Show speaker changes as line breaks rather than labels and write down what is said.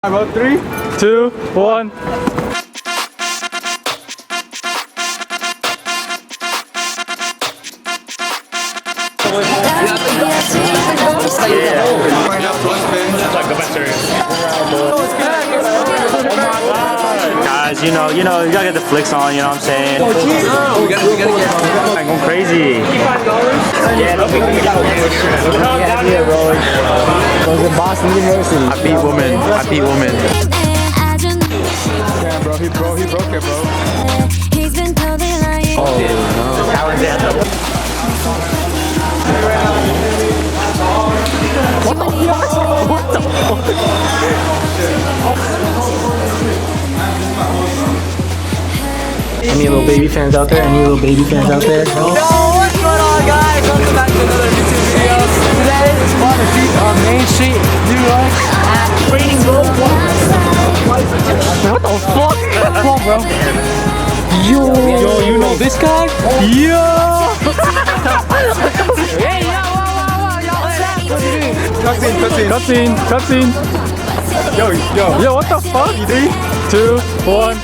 About 3, 2, 1.
Guys, you gotta get the flicks on, you know what I'm saying?
We gotta get
I'm going crazy. Yeah,
Goes to Boston University.
I beat women.
Damn, bro, he broke it, bro.
He's been totally lying.
Oh, no. Alexander. What the fuck?
Any little baby fans out there? No?
What's going on, guys? Welcome back to another YouTube video. Today is on the street on Main Street, New York, at Raining Bull. What the fuck? Come on, bro. Yo, you know this guy? Yo! Hey, yo, y'all, what's up? What you doing?
Cutscene. Yo, what the fuck? 3, 2, 1.